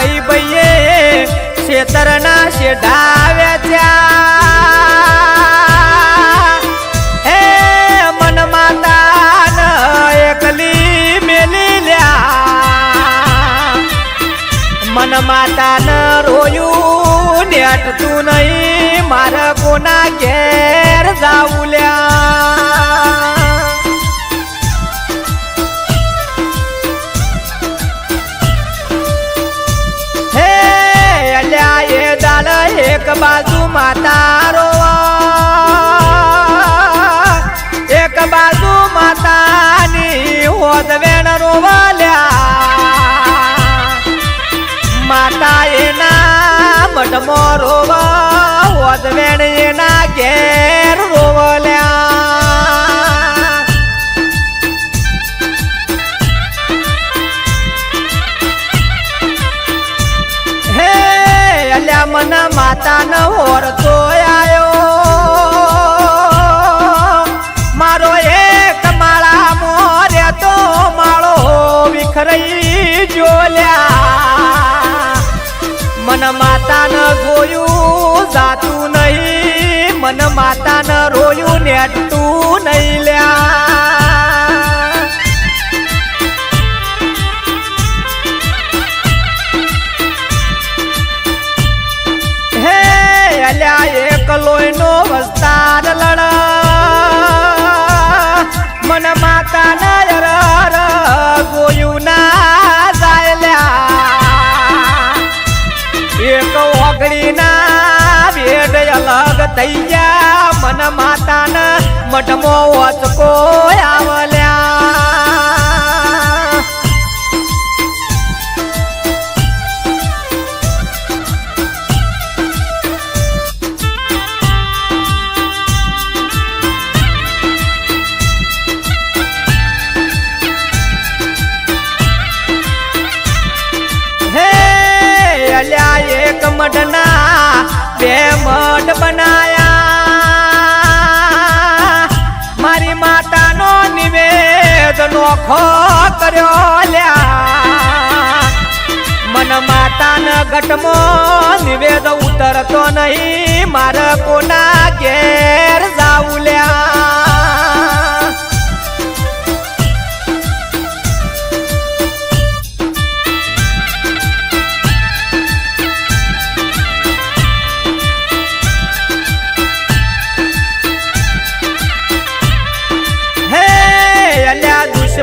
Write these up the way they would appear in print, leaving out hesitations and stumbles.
ભાઈ ભાઈએ શેતરના શેઢાવ્યા હે મન માતા એકલી મેલી લ્યા મન માતા ન રોયું નેટતું નહીં મારે કોના ઘેર જાવું લ્યા એક બાજુ માતા રોવા એક બાજુ માતાની હોદવેણ રોવાલ્યા માતા એના મઢમાં રોવા હોદવેણ એના ઘેર રોવાલ્યા હે અલ્યા મન માતા ન હોરતો આયો મારો એક માળા મોરે તો માળો વિખરાઈ જોલ્યા મન માતા ન જોયું જાતું નહીં મન માતા ન રોયું નેટતું નહીં લ્યા એકલોયનો વસ્તાર લડ મન માતા નર ગોયું ના જાયલ્યા એક ઓગળી ના વેડ અલગ થઈ ગયા મન માતા ન મઢમો વચકો આવલ્યા એક મઢના બે મઢ બનાયા મારી માતાનો નિવેદ નોખો કર્યો લ્યા મન માતાના ગટમો નિવેદ ઉતરતો નહીં મારે કોના ઘેર જાવું લ્યા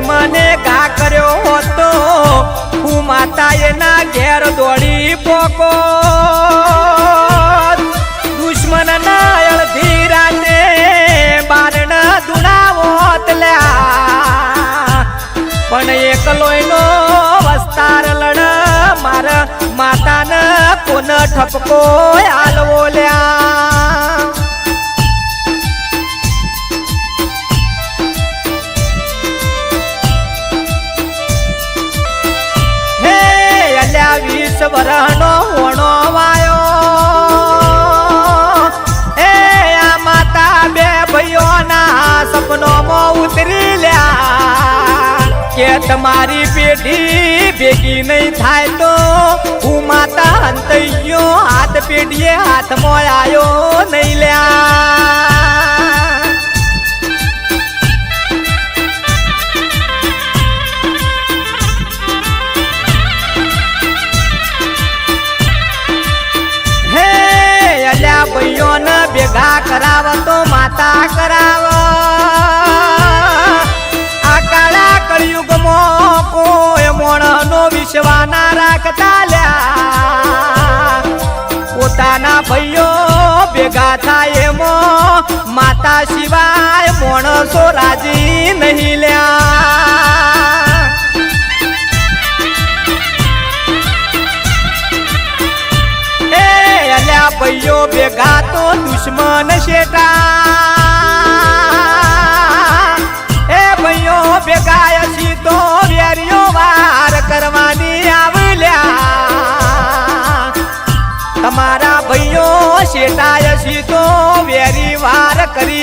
મને ઘા કર્યો હતો હું માતા એના ઘેર દોડી પોકો દુશ્મન ના અડધી રાતે બારણ દુડાવોત લ્યા પણ એકલોયનો વસ્તાર લડ મારા માતાને કોન ઠપકો આલવો લ્યા વરનો હોણો વાયો એ આ માતા બે ભાઈઓના સપનોમાં ઉતરી લ્યા કે તમારી પેઢી ભેગી નહીં થાય તો હું માતા હંતૈયો હાથ પેઢીએ હાથમાં આવ્યો નહીં લ્યા ભાઈઓને ભેગા કરાવ તો માતા કરાવ આ કાળા કળિયુગમાં કોઈ મોણનો વિશ્વાસ ના રાખતા લ્યા પોતાના ભાઈઓ ભેગા થાય એમાં માતા સિવાય મોણસો રાજી નહીં લ્યા ભાઈઓ ભેગા તો દુશ્મન શેટા એ ભાઈઓ ભેગા છી તો વેરીઓ વાર કરવાની આવલ્યા તમારા ભાઈઓ શેટાય છી તો વેરી વાર કરી